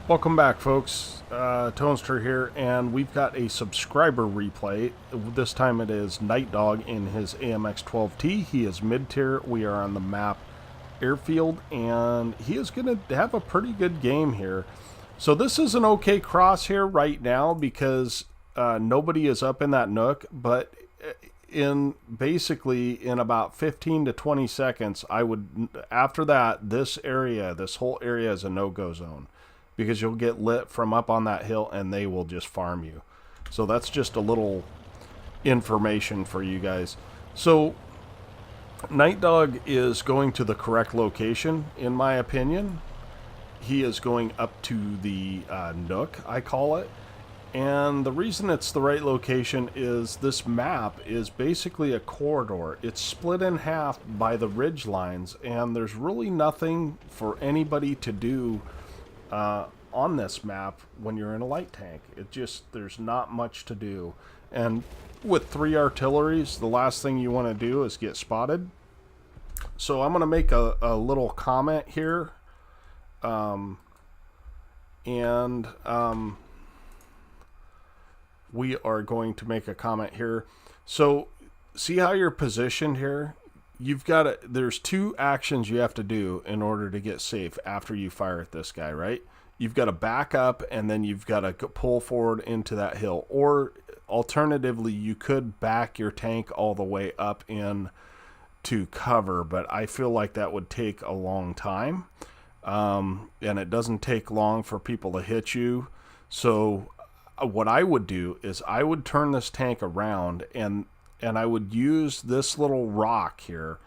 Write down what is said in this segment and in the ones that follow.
Welcome back, folks. Toaster here, and we've got a subscriber replay. This time it is Nitedog in his AMX 12T. He is mid-tier. We are on the map Airfield, and he is going to have a pretty good game here. So this is an okay cross here right now because nobody is up in that nook, but in about 15 to 20 seconds, after that, this whole area is a no-go zone, because you'll get lit from up on that hill and they will just farm you. So that's just a little information for you guys. So Nitedog is going to the correct location, in my opinion. He is going up to the nook, I call it. And the reason it's the right location is this map is basically a corridor. It's split in half by the ridge lines, and there's really nothing for anybody to do on this map when you're in a light tank. There's not much to do. And with 3 artilleries, the last thing you want to do is get spotted. So I'm going to make a little comment here. We are going to make a comment here. So see how you're positioned here? There's 2 actions you have to do in order to get safe after you fire at this guy, right? You've got to back up, and then you've got to pull forward into that hill. Or alternatively, you could back your tank all the way up in to cover, but I feel like that would take a long time. And it doesn't take long for people to hit you. So what I would do is I would turn this tank around, and I would use this little rock here.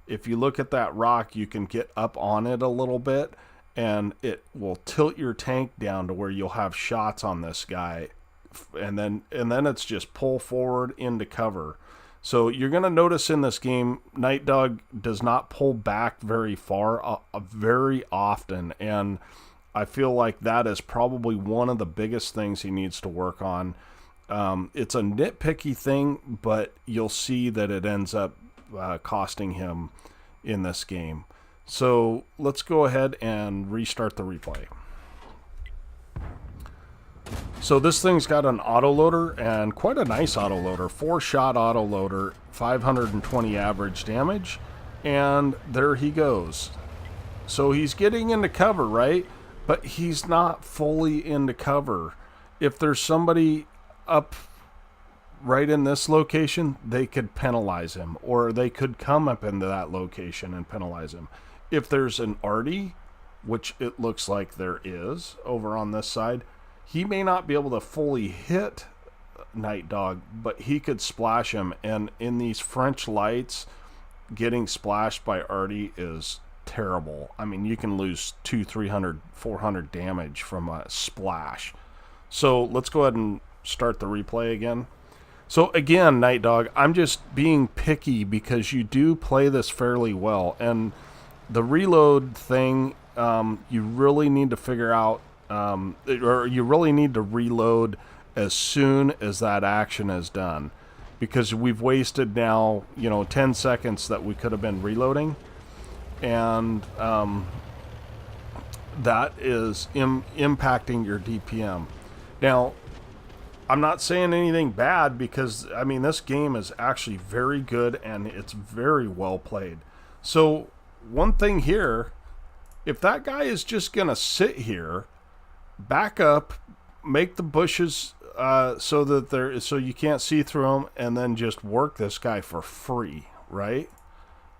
If you look at that rock, you can get up on it a little bit, and it will tilt your tank down to where you'll have shots on this guy. And then it's just pull forward into cover. So you're going to notice in this game, Nitedog does not pull back very far, very often. And I feel like that is probably one of the biggest things he needs to work on. It's a nitpicky thing, but you'll see that it ends up costing him in this game. So let's go ahead and restart the replay. So this thing's got an autoloader, and quite a nice autoloader. 4-shot autoloader, 520 average damage, and there he goes. So he's getting into cover, right? But he's not fully into cover. If there's somebody up right in this location, they could penalize him, or they could come up into that location and penalize him. If there's an arty, which it looks like there is over on this side, he may not be able to fully hit Nitedog, but he could splash him. And in these French lights, getting splashed by arty is terrible. I mean, you can lose 200, 300, 400 damage from a splash. So let's go ahead and start the replay again. So again, Nitedog, I'm just being picky because you do play this fairly well, and the reload thing, you really need to figure out, or you really need to reload as soon as that action is done, because we've wasted now 10 seconds that we could have been reloading. And that is impacting your DPM. Now, I'm not saying anything bad, because I mean, this game is actually very good and it's very well played. So one thing here, if that guy is just gonna sit here, back up, make the bushes so you can't see through them, and then just work this guy for free, right?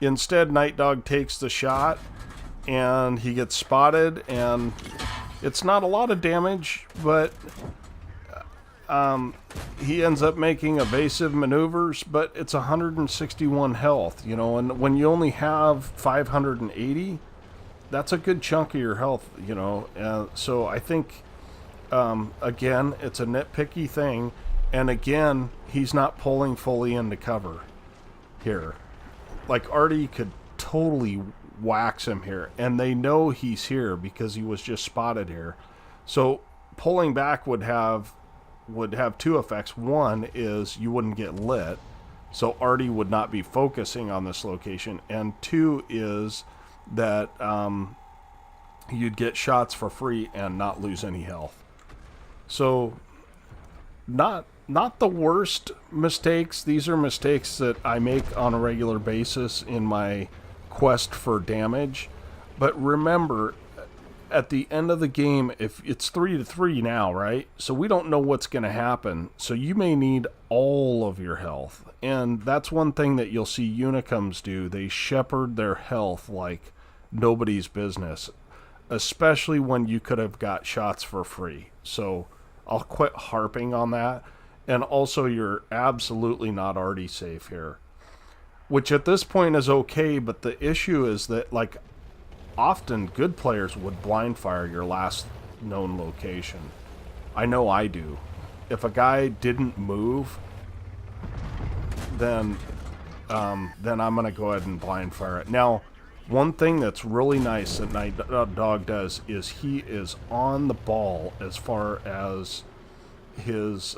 Instead, Nitedog takes the shot, and he gets spotted, and it's not a lot of damage, but he ends up making evasive maneuvers, but it's 161 health, and when you only have 580, that's a good chunk of your health, so I think, again, it's a nitpicky thing, and again, he's not pulling fully into cover here. Like, arty could totally wax him here, and they know he's here because he was just spotted here. So pulling back would have 2 effects. One is you wouldn't get lit, so arty would not be focusing on this location, and 2 is that you'd get shots for free and not lose any health. So not the worst mistakes. These are mistakes that I make on a regular basis in my quest for damage. But remember, at the end of the game, if it's 3-3 now, right? So we don't know what's going to happen. So you may need all of your health. And that's one thing that you'll see Unicums do. They shepherd their health like nobody's business, especially when you could have got shots for free. So I'll quit harping on that. And also, you're absolutely not already safe here, which at this point is okay. But the issue is that, like, often good players would blind fire your last known location. I know I do. If a guy didn't move, then I'm gonna go ahead and blind fire it. Now, one thing that's really nice that Nitedog does is he is on the ball as far as his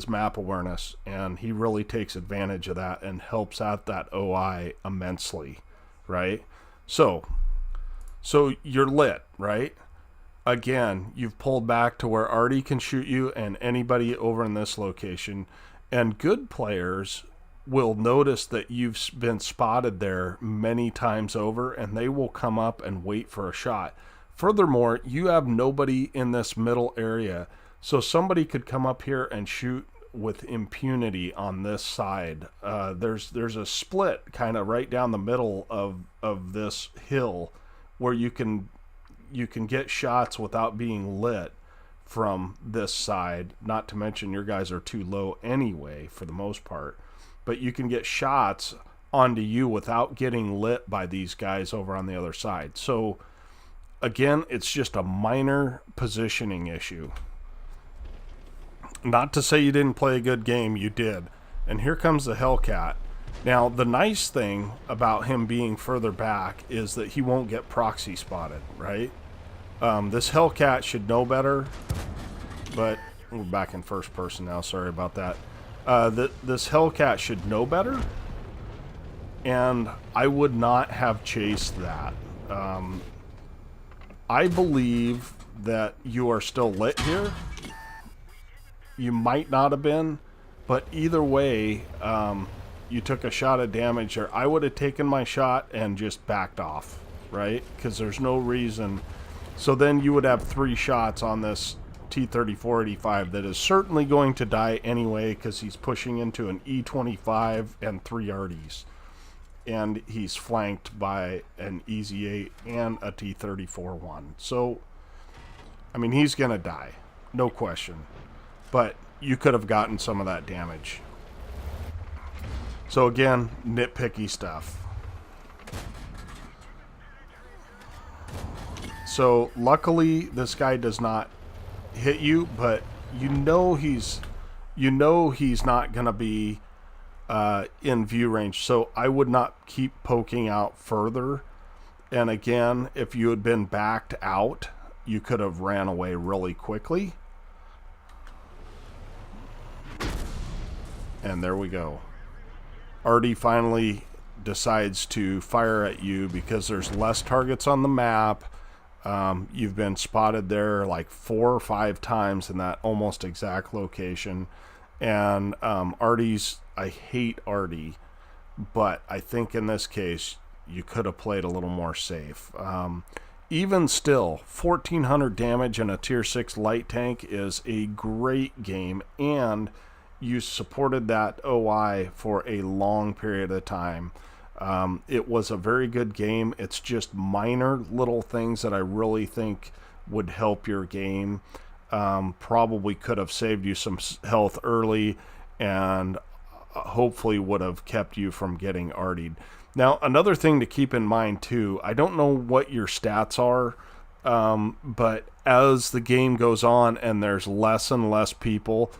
map awareness, and he really takes advantage of that and helps out that OI immensely, right? So you're lit, right? Again, you've pulled back to where Artie can shoot you and anybody over in this location, and good players will notice that you've been spotted there many times over, and they will come up and wait for a shot. Furthermore, you have nobody in this middle area, so somebody could come up here and shoot with impunity on this side. There's a split kind of right down the middle of this hill where you can get shots without being lit from this side. Not to mention your guys are too low anyway for the most part, but you can get shots onto you without getting lit by these guys over on the other side. So again, it's just a minor positioning issue. Not to say you didn't play a good game, you did. And here comes the Hellcat. Now, the nice thing about him being further back is that he won't get proxy spotted, right? This Hellcat should know better, but we're back in first person now. Sorry about that. This Hellcat should know better, and I would not have chased that. I believe that you are still lit here. You might not have been, but either way, you took a shot of damage there. I would have taken my shot and just backed off, right? Because there's no reason. So then you would have 3 shots on this T-3485 that is certainly going to die anyway because he's pushing into an E-25 and 3 Arties. And he's flanked by an EZ-8 and a T-34-1. So, I mean, he's going to die. No question. But you could have gotten some of that damage. So again, nitpicky stuff. So luckily this guy does not hit you, but you know he's not gonna be in view range. So I would not keep poking out further. And again, if you had been backed out, you could have ran away really quickly. And there we go. Artie finally decides to fire at you because there's less targets on the map. You've been spotted there like 4 or 5 times in that almost exact location. And Artie's, I hate Artie, but I think in this case you could have played a little more safe. Even still, 1400 damage in a tier 6 light tank is a great game, and you supported that OI for a long period of time. It was a very good game. It's just minor little things that I really think would help your game. Probably could have saved you some health early and hopefully would have kept you from getting artied. Now, another thing to keep in mind too, I don't know what your stats are, but as the game goes on and there's less and less people,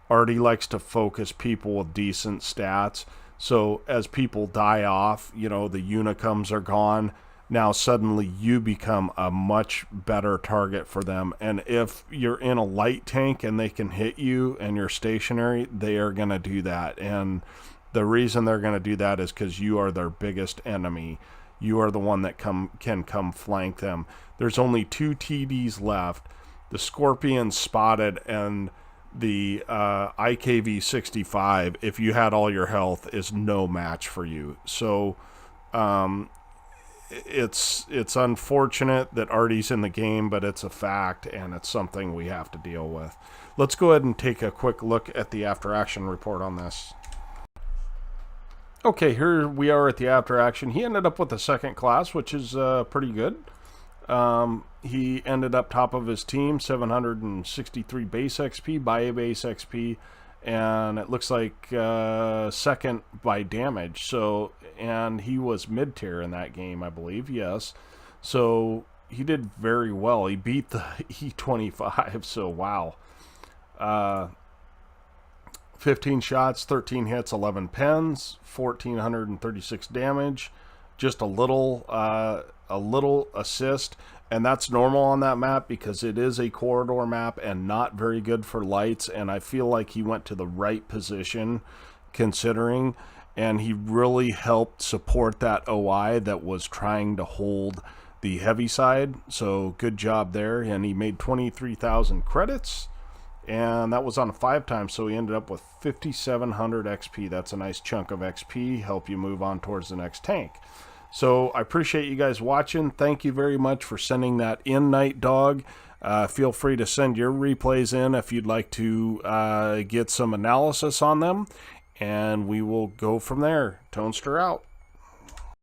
Artie likes to focus people with decent stats. So as people die off, you know, the unicums are gone. Now suddenly you become a much better target for them. And if you're in a light tank and they can hit you and you're stationary, they are going to do that. And the reason they're going to do that is because you are their biggest enemy. you are the one that can come flank them. There's only 2 TDs left. The Scorpion spotted and the IKV 65, if you had all your health, is no match for you. So it's unfortunate that Artie's in the game, but it's a fact, and it's something we have to deal with. Let's go ahead and take a quick look at the after action report on this. Okay, here we are at the after action. He ended up with a 2nd class, which is pretty good. He ended up top of his team, 763 base XP, by base XP, and it looks like 2nd by damage. So, and he was mid-tier in that game, I believe, yes. So he did very well. He beat the E25, so wow. 15 shots, 13 hits, 11 pens, 1,436 damage, just a little assist, and that's normal on that map because it is a corridor map and not very good for lights, and I feel like he went to the right position considering, and he really helped support that OI that was trying to hold the heavy side, so good job there, and he made 23,000 credits. And that was on a 5 times, so he ended up with 5,700 XP. That's a nice chunk of XP, help you move on towards the next tank. So I appreciate you guys watching. Thank you very much for sending that in, Nitedog. Feel free to send your replays in if you'd like to get some analysis on them. And we will go from there. Tonester out.